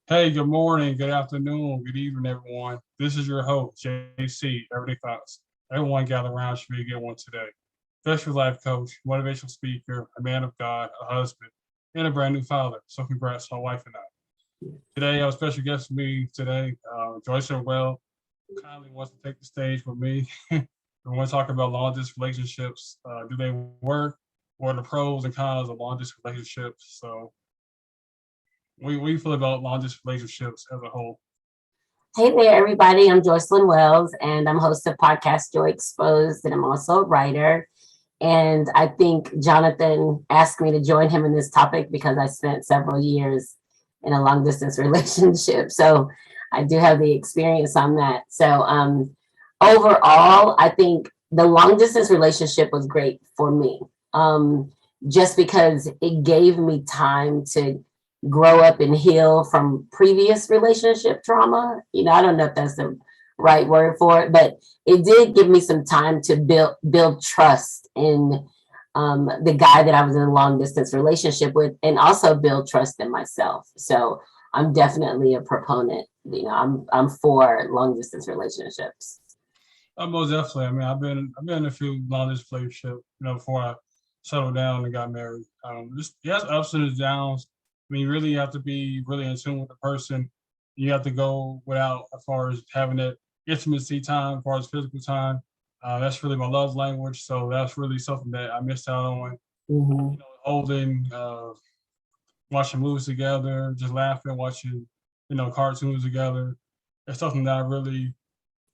Hey, good morning, good afternoon, good evening, everyone. This is your host, JC, Everyday Thoughts. Everyone gather around should be a good one today. Special life coach, motivational speaker, a man of God, a husband, and a brand new father. So congrats to my wife and I. Today, I have a special guest with me today, Joycelyn Wells, who kindly wants to take the stage with me. We want to talk about long distance relationships. Do they work? What are the pros and cons of long distance relationships? So, we feel about long distance relationships as a whole. Hey there, everybody. I'm Joycelyn Wells, and I'm host of podcast Joy Exposed, and I'm also a writer. And I think Jonathan asked me to join him in this topic because I spent several years in a long distance relationship. So I do have the experience on that. So overall, I think the long distance relationship was great for me, just because it gave me time to grow up and heal from previous relationship trauma. I don't know if that's the right word for it, but it did give me some time to build trust in the guy that I was in a long distance relationship with, and also build trust in myself. So I'm definitely a proponent. I'm for long distance relationships. Most definitely. I mean, I've been in a few long distance relationships, before I settled down and got married. Just yes, ups and downs. I mean, you really have to be really in tune with the person. You have to go without as far as having that intimacy time, as far as physical time. That's really my love language. So that's really something that I missed out on. Mhm. Holding, watching movies together, just laughing, watching, cartoons together. It's something that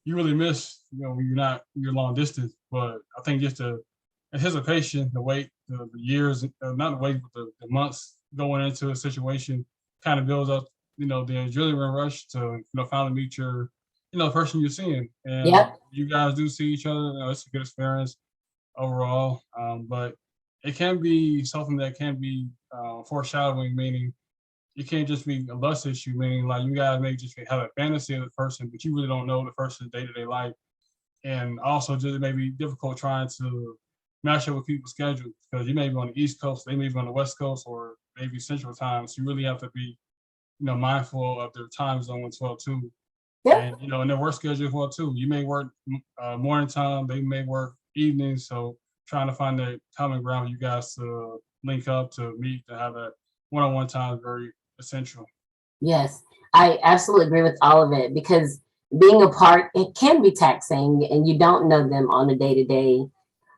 you really miss, when you're long distance. But I think just the anticipation, the wait, the years, not the wait, but the months going into a situation kind of builds up, the adrenaline rush to, finally meet your, person you're seeing. And Yep. you guys do see each other. It's a good experience overall. But it can be something that can be foreshadowing, meaning it can't just be a lust issue, meaning like you guys may just have a fantasy of the person, but you really don't know the person's day to day life. And also, just it may be difficult trying to match up with people's schedules because you may be on the East Coast, they may be on the West Coast, or maybe Central Time. So you really have to be, mindful of their time zone as well too, Yep. and in their work schedule as well too. You may work morning time, they may work evenings, so trying to find that common ground, you guys to link up to meet to have that one-on-one time is very essential. Yes, I absolutely agree with all of it because being apart, it can be taxing and you don't know them on a day to day.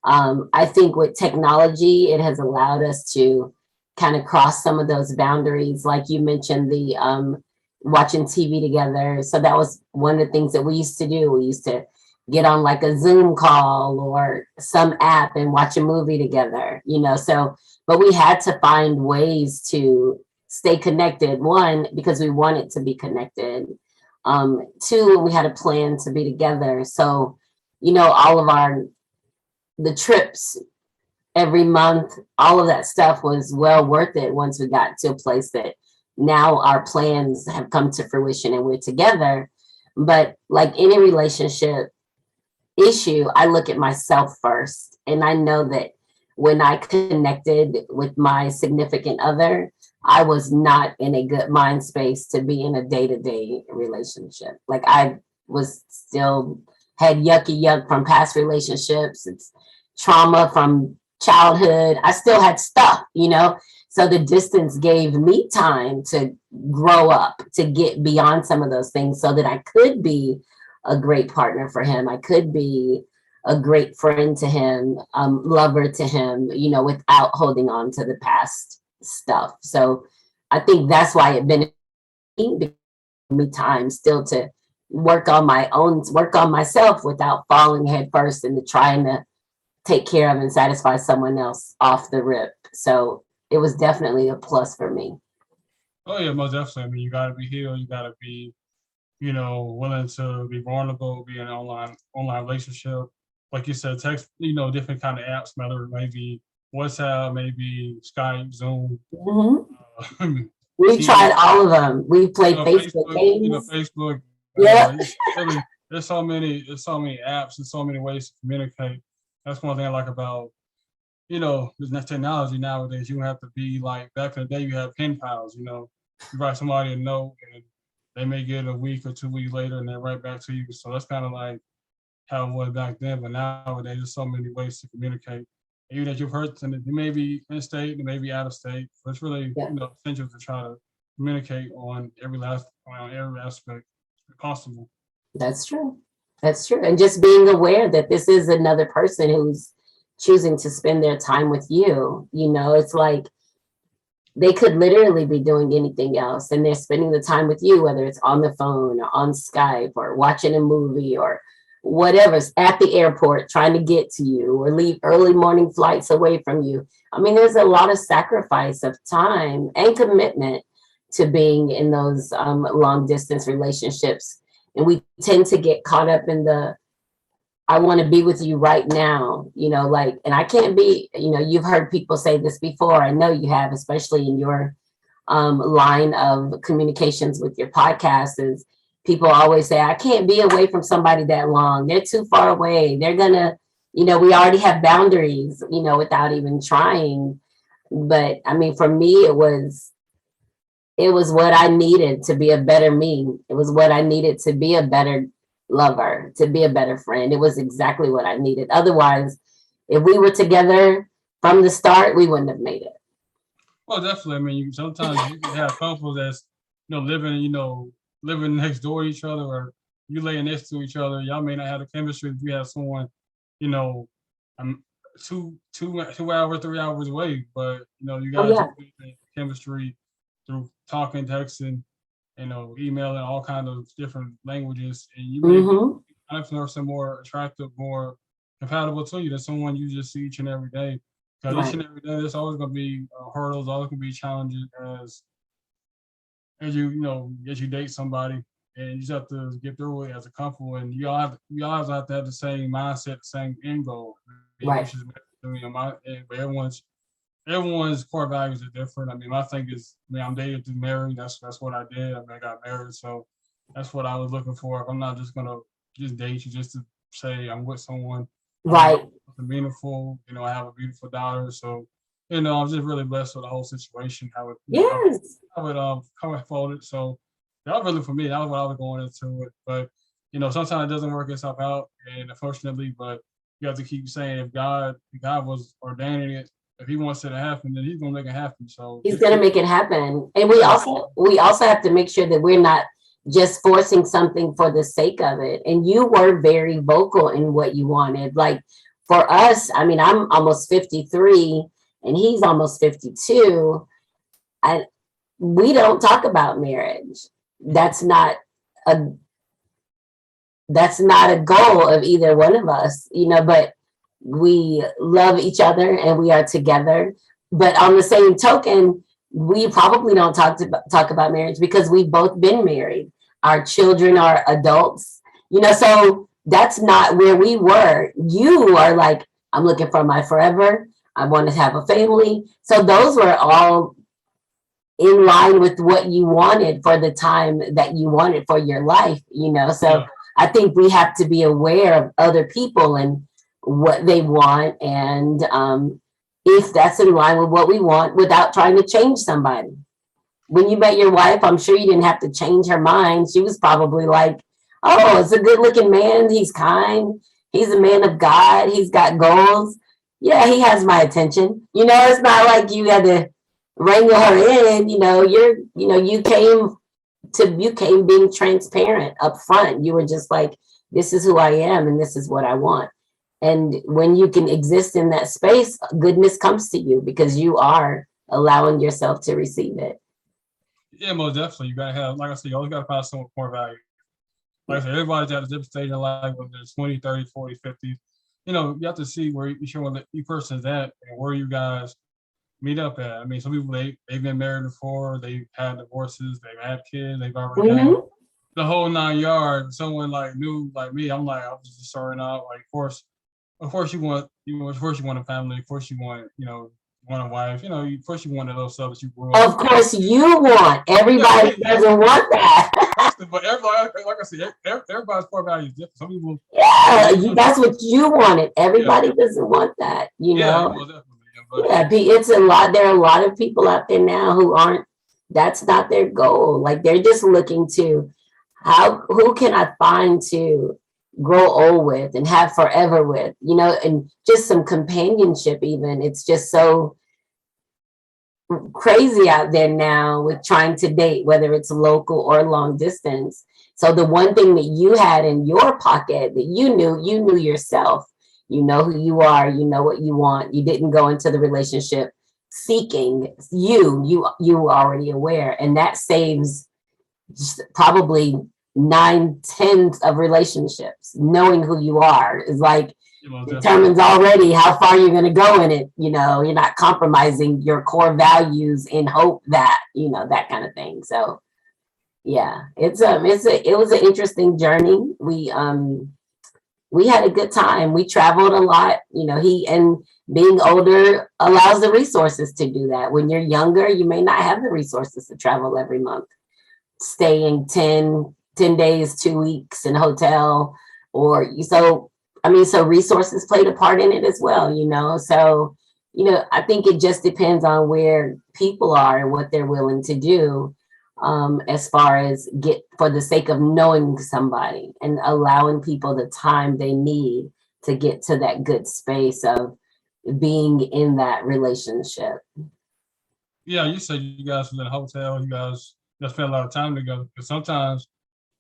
I think with technology, it has allowed us to kind of cross some of those boundaries. Like you mentioned, the watching TV together. So that was one of the things that we used to do. We used to get on like a Zoom call or some app and watch a movie together. So, but we had to find ways to stay connected. One, because we wanted to be connected. Two, we had a plan to be together. So, all of the trips every month, all of that stuff was well worth it once we got to a place that now our plans have come to fruition and we're together. But like any relationship issue, I look at myself first. And I know that when I connected with my significant other, I was not in a good mind space to be in a day to day relationship. Like I was still had yucky yuck from past relationships. It's trauma from childhood. I still had stuff. So the distance gave me time to grow up, to get beyond some of those things so that I could be a great partner for him. I could be a great friend to him, lover to him, without holding on to the past stuff. So I think that's why it benefited me time still to work on myself without falling headfirst into trying to take care of and satisfy someone else off the rip. So it was definitely a plus for me. Oh yeah, most definitely. I mean, you got to be healed. You got to be, willing to be vulnerable, be in an online relationship. Like you said, text, different kind of apps, whether it may be WhatsApp, maybe Skype, Zoom, Mhm. uh, We Teams, tried all of them. We played Facebook Facebook, games. Facebook. Yeah. It's really there's so many apps and so many ways to communicate. That's one thing I like about the technology nowadays. You don't have to be like back in the day. You have pen pals. you write somebody a note and they may get it a week or 2 weeks later and they're right back to you. So that's kind of like how it was back then. But nowadays, there's so many ways to communicate. Even if you've heard something, you may be in state, you may be out of state. So it's really Yeah, essential to try to communicate on every aspect possible. that's true. That's true. And just being aware that this is another person who's choosing to spend their time with you. It's like they could literally be doing anything else and they're spending the time with you, whether it's on the phone or on Skype or watching a movie or whatever's at the airport trying to get to you or leave early morning flights away from you. I mean, there's a lot of sacrifice of time and commitment to being in those long distance relationships. And we tend to get caught up in the I want to be with you right now, like, and I can't be, you've heard people say this before. I know you have, especially in your line of communications with your podcast, is people always say, I can't be away from somebody that long. They're too far away. They're gonna, we already have boundaries, without even trying. But I mean, for me, it was what I needed to be a better me. It was what I needed to be a better lover, to be a better friend. It was exactly what I needed. Otherwise, if we were together from the start, we wouldn't have made it. Well, definitely. I mean, sometimes you can have couples that's living next door to each other, or you laying next to each other. Y'all may not have the chemistry if you have someone, you know, um, 2 hours, 3 hours away, but you Oh guys yeah. have chemistry through talking, texting, emailing, all kind of different languages, and you may Hmm. find a person more attractive, more compatible to you than someone you just see each and every day. Because each Right. and every day, there's always going to be hurdles, always going to be challenges as you date somebody, and you just have to get through it as a couple, and you all have to have the same mindset, the same end goal. I mean, Right. which is but everyone's core values are different. I mean, my thing is, I mean, I'm dated through married. That's what I did. I mean, I got married, so that's what I was looking for. I'm not just gonna just date you just to say I'm with someone. I'm Right. something meaningful. I have a beautiful daughter, so I'm just really blessed with the whole situation. How it, Yes. how it folded. So that was really for me. That was what I was going into it. But sometimes it doesn't work itself out, and unfortunately, but you have to keep saying if God was ordaining it, if He wants it to happen, then He's gonna make it happen. So He's just going to keep, make it happen. And we yeah, also we also have to make sure that we're not just forcing something for the sake of it. And you were very vocal in what you wanted. Like for us, I mean, I'm almost 53 and he's almost 52. I We don't talk about marriage. That's not a that's not a goal of either one of us, but we love each other and we are together. But on the same token, we probably don't talk about marriage because we've both been married. Our children are adults, so that's not where we were. You are like, I'm looking for my forever. I want to have a family. So those were all in line with what you wanted for the time that you wanted for your life. So yeah, I think we have to be aware of other people and what they want, and if that's in line with what we want without trying to change somebody. When you met your wife, I'm sure you didn't have to change her mind. She was probably like, oh, it's a good looking man, he's kind, he's a man of God, he's got goals, yeah, he has my attention. It's not like you had to wrangle her in. You came being transparent up front. You were just like, this is who I am and this is what I want. And when you can exist in that space, goodness comes to you because you are allowing yourself to receive it. yeah, most definitely. You gotta have, like I said, you always gotta find someone with core value. Like I said, everybody's at a different stage in life, whether it's 20, 30, 40, 50. You have to see where each person's at and where you guys meet up at. I mean, some people they've been married before, they've had divorces, they've had kids, they've already had Mm-hmm. the whole 9 yards. Someone like new like me, I'm like I was just starting out. Like, of course of course you want a family. Of course you want a wife. Of course you want those stuff that you grew up. Of course, you want. Yeah, Everybody doesn't want that. but everybody, like I said, everybody's core value is different. Some people, Yeah, they want, that's what you wanted. yeah, Everybody doesn't want that. yeah, most definitely. Yeah, but Yeah, it's a lot. There are a lot of people out there now who aren't That's not their goal. Like they're just looking to who can I find to grow old with and have forever with, and just some companionship even. It's just so crazy out there now with trying to date, whether it's local or long distance. So the one thing that you had in your pocket that you knew yourself. You know who you are, you know what you want. You didn't go into the relationship seeking you were already aware. And that saves probably 9/10 of relationships. Knowing who you are is like determines already how far you're going to go in it. You're not compromising your core values in hope that, that kind of thing. So yeah, it was an interesting journey. We had a good time. We traveled a lot. And being older allows the resources to do that. When you're younger, you may not have the resources to travel every month, staying 10 days, 2 weeks in a hotel, so resources played a part in it as well, So, I think it just depends on where people are and what they're willing to do, as far as get for the sake of knowing somebody and allowing people the time they need to get to that good space of being in that relationship. Yeah, you said you guys was in a hotel. You guys spent a lot of time together. Because sometimes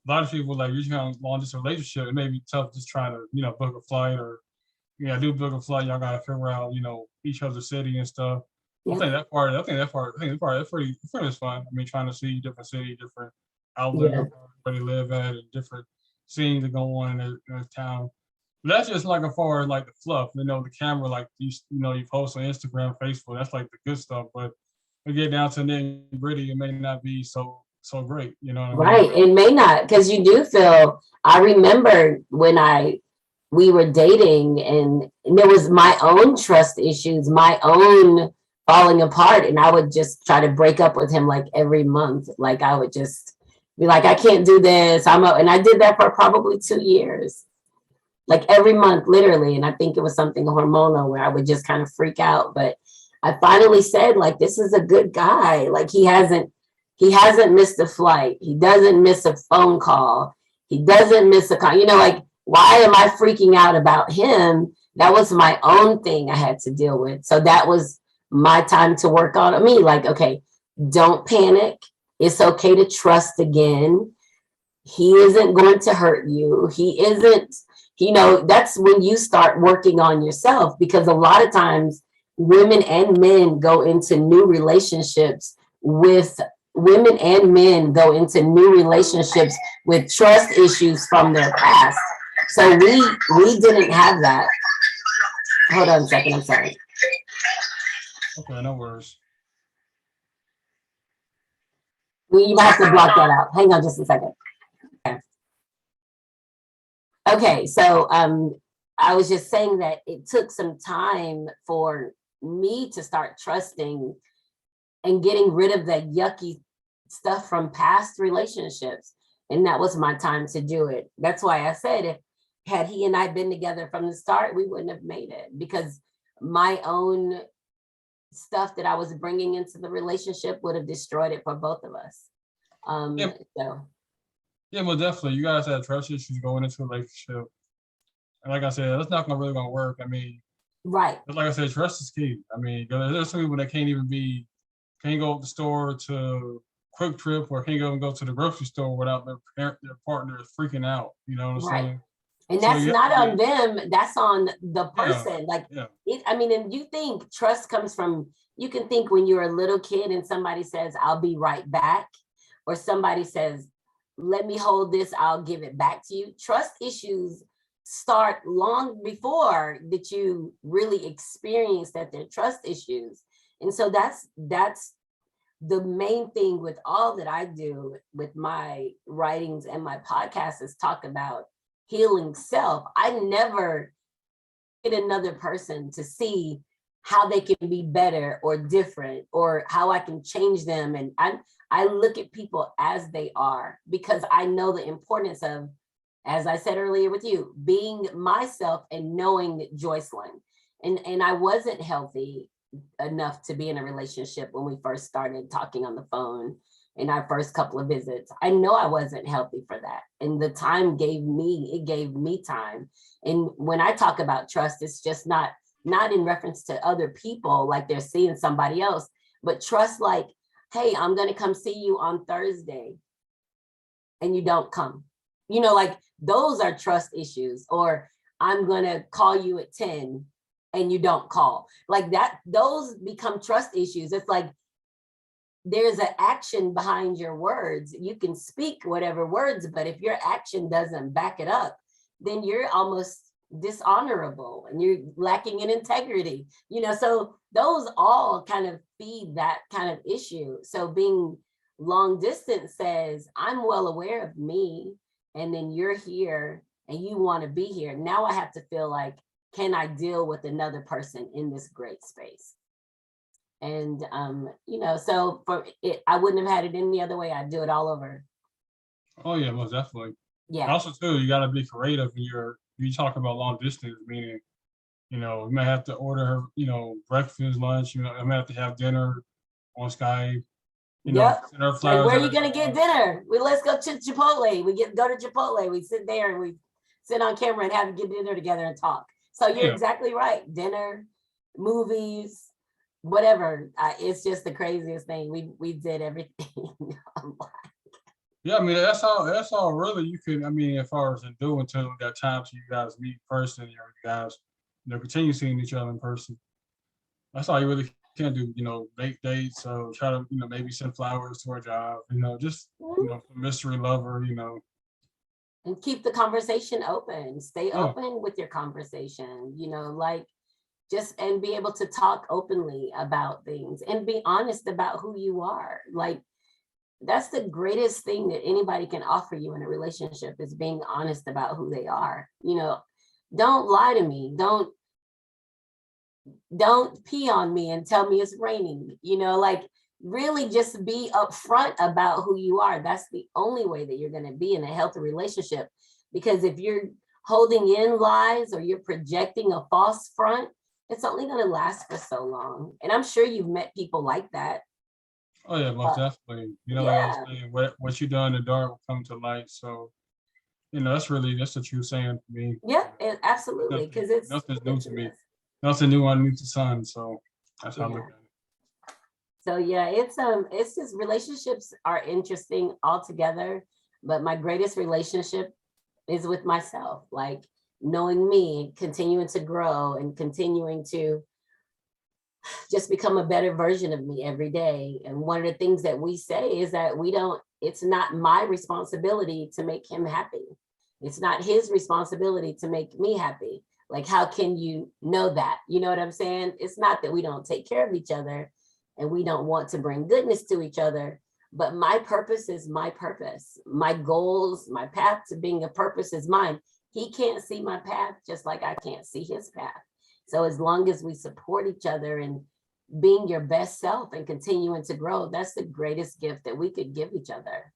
a lot of people like usually on long distance relationship, it may be tough just trying to book a flight or do book a flight. Y'all gotta figure out each other's city and stuff. Yeah. That's pretty fun. I mean, trying to see different city, different outlets where they live at, and different scenes that go on in their town. But that's just like as far as like the fluff, the camera, like you post on Instagram, Facebook. That's like the good stuff. But we get down to nitty gritty, it may not be so great. You know what I mean? Right. It may not, because you do feel. I remember when we were dating, and there was my own trust issues, my own falling apart, and I would just try to break up with him like every month. Like I would just be like, I can't do this. And I did that for probably 2 years, like every month, literally. And I think it was something hormonal where I would just kind of freak out. But I finally said, like, this is a good guy. Like he hasn't missed a flight. He doesn't miss a phone call. He doesn't miss a call. Like, why am I freaking out about him? That was my own thing I had to deal with. So that was my time to work on me. Like, okay, don't panic. It's okay to trust again. He isn't going to hurt you. He isn't, that's when you start working on yourself, because a lot of times women and men go into new relationships with trust issues from their past. So we didn't have that. Hold on a second. I'm sorry. Okay, no worries. You might have to block that out. Hang on just a second. Okay, so I was just saying that it took some time for me to start trusting and getting rid of that yucky stuff from past relationships. And that was my time to do it. That's why I said, had he and I been together from the start, we wouldn't have made it, because my own stuff that I was bringing into the relationship would have destroyed it for both of us. Yeah, well, definitely. You guys had trust issues going into a relationship. And like I said, that's not really going to work. I mean, right. But like I said, trust is key. I mean, there's some people that can't go to the store to Quick Trip, or can't go to the grocery store without their partner freaking out. You know what I'm saying? And that's not on them. That's on the person. And you think trust comes from, you can think when you're a little kid and somebody says, I'll be right back. Or somebody says, let me hold this, I'll give it back to you. Trust issues start long before that you really experience that they're trust issues. And so that's the main thing with all that I do with my writings and my podcast is talk about healing self. I never get another person to see how they can be better or different, or how I can change them. And I look at people as they are, because I know the importance of, as I said earlier with you, being myself and knowing Joycelyn. And I wasn't healthy enough to be in a relationship when we first started talking on the phone in our first couple of visits. I know I wasn't healthy for that. And the time gave me time. And when I talk about trust, it's just not in reference to other people, like they're seeing somebody else, but trust like, hey, I'm going to come see you on Thursday and you don't come. Like those are trust issues. Or I'm going to call you at 10 and you don't call. Like that, those become trust issues. It's like there's an action behind your words. You can speak whatever words, but if your action doesn't back it up, then you're almost dishonorable and you're lacking in integrity. So those all kind of feed that kind of issue. So being long distance says, I'm well aware of me, and then you're here and you want to be here. Now I have to feel like, can I deal with another person in this great space? And so for it, I wouldn't have had it any other way. I'd do it all over. Oh yeah, most definitely. Yeah. Also too, you got to be creative when you talk about long distance, meaning, you may have to order her, breakfast, lunch, I may have to have dinner on Skype, Yep. send her Like, flowers. where are you gonna get dinner? Let's go to Chipotle. Go to Chipotle. We sit there and we sit on camera and have get dinner together and talk. So you're exactly right. Dinner, movies, whatever. It's just the craziest thing. We did everything. Yeah, I mean that's all really you can. I mean, as far as do until that time so you guys meet in person, you guys, continue seeing each other in person. That's all you really can do. Make dates. So try to maybe send flowers to her job. Just mystery lover. And keep the conversation open. Stay open with your conversation. And be able to talk openly about things and be honest about who you are. Like that's the greatest thing that anybody can offer you in a relationship is being honest about who they are. Don't lie to me. Don't pee on me and tell me it's raining. Like really just be upfront about who you are. That's the only way that you're going to be in a healthy relationship. Because if you're holding in lies or you're projecting a false front, it's only going to last for so long. And I'm sure you've met people like that. Oh yeah, most definitely. What you done in the dark will come to light. So, that's the true saying for me. Yeah, absolutely. Because nothing's new to me. Nothing new underneath the sun. So that's how I look at it. So yeah, it's just relationships are interesting altogether. But my greatest relationship is with myself, like knowing me, continuing to grow and continuing to just become a better version of me every day. And one of the things that we say is that it's not my responsibility to make him happy. It's not his responsibility to make me happy. Like, how can you know that? You know what I'm saying? It's not that we don't take care of each other and we don't want to bring goodness to each other, but my purpose is my purpose. My goals, my path to being a purpose is mine. He can't see my path just like I can't see his path. So as long as we support each other and being your best self and continuing to grow, that's the greatest gift that we could give each other.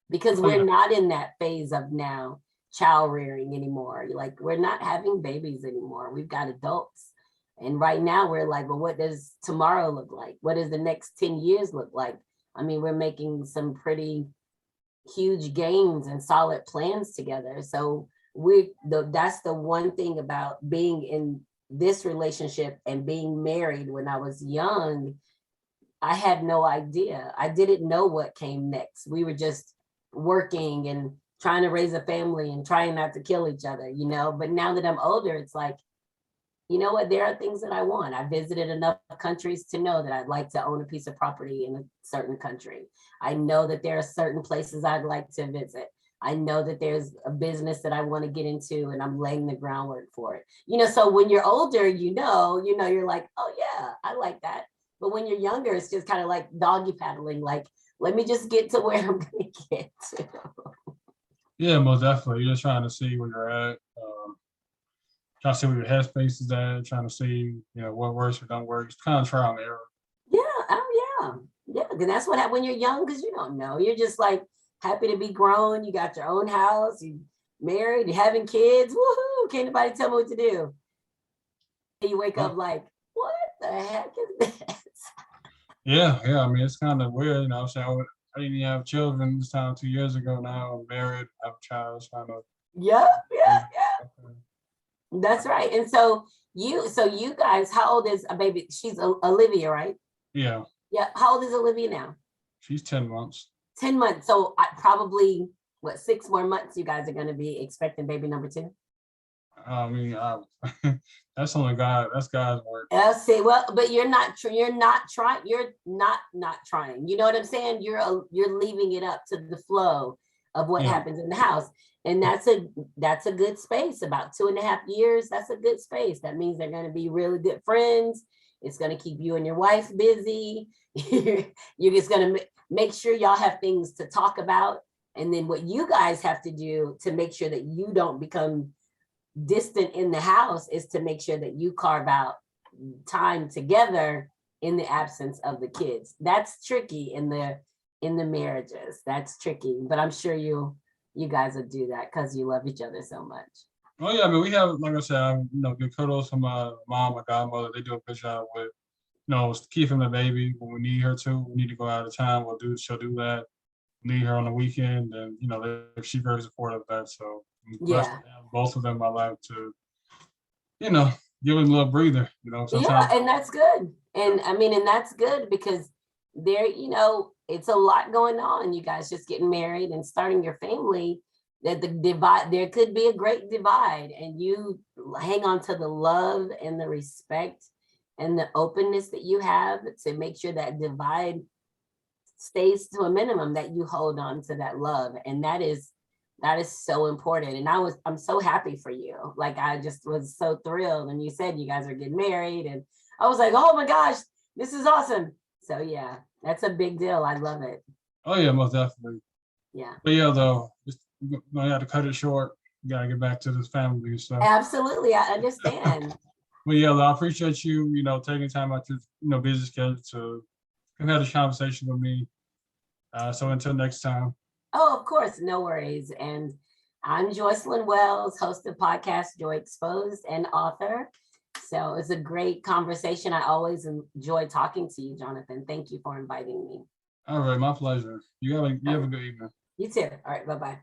Because we're not in that phase of now child rearing anymore. Like we're not having babies anymore. We've got adults. And right now we're like, well, what does tomorrow look like? What does the next 10 years look like? I mean, we're making some pretty huge gains and solid plans together. So that's the one thing about being in this relationship and being married. When I was young, I had no idea. I didn't know what came next. We were just working and trying to raise a family and trying not to kill each other, but now that I'm older, it's like, you know what, there are things that I want. I visited enough countries to know that I'd like to own a piece of property in a certain country. I know that there are certain places I'd like to visit. I know that there's a business that I want to get into and I'm laying the groundwork for it. So when you're older, you're like, oh yeah, I like that. But when you're younger, it's just kind of like doggy paddling. Like, let me just get to where I'm going to get to. Yeah, most definitely. You're just trying to see where you're at. Trying to see where your headspace is at. Trying to see, what works or don't work. It's kind of trial and error. Yeah. Oh yeah. Yeah. And that's what happens when you're young, because you don't know. You're just like happy to be grown. You got your own house. You married. You're having kids. Woohoo! Can't nobody tell me what to do. And you wake up like, what? the heck is this? Yeah, I mean, it's kind of weird, you know. I'm saying I didn't even have children this time 2 years ago. Now I'm married, have a child. It's kind of Yep, yeah, crazy. yeah. Okay. That's right. And so you guys, how old is a baby? She's Olivia, right? Yeah, Yeah. How old is Olivia now? she's 10 months. 10 months. So I probably what 6 more months you guys are going to be expecting baby number two. I mean, that's only God. That's God's work. See, well, but you're not you're not trying. You're not trying. You know what I'm saying? You're leaving it up to the flow of what Yeah, happens in the house, and that's a good space. About 2.5 years. That's a good space. That means they're going to be really good friends. It's going to keep you and your wife busy. You're just going to make sure y'all have things to talk about, and then what you guys have to do to make sure that you don't become distant in the house is to make sure that you carve out time together in the absence of the kids. That's tricky in the marriages. That's tricky, but I'm sure you guys will do that because you love each other so much. oh yeah. I mean, we have, like I said, give kudos to my mom, my godmother. They do a good job with, keeping the baby when we need her to. We need to go out of town. She'll do that. Need her on the weekend, and she's very supportive of that. So I'm blessed to Yeah. have both of them in my life to, you know, give it a little breather. Yeah, Sometimes. and that's good. And I mean, and that's good because it's a lot going on. You guys just getting married and starting your family, that the divide, there could be a great divide, and you hang on to the love and the respect and the openness that you have to make sure that divide stays to a minimum, that you hold on to that love. And that is so important. And I'm so happy for you. Like, I just was so thrilled. And you said you guys are getting married, and I was like, oh my gosh, this is awesome. So yeah, that's a big deal. I love it. Oh yeah, most definitely. Yeah, But yeah, though, just I got to cut it short. Got to get back to this family and stuff. absolutely. I understand. But yeah, though, I appreciate you, taking time out your, busy schedule to have this conversation with me. So until next time. Oh, of course, no worries. And I'm Joycelyn Wells, host of podcast Joy Exposed and author. So it's a great conversation. I always enjoy talking to you, Jonathan. Thank you for inviting me. All right, my pleasure. You have a good evening. You too. All right, bye-bye.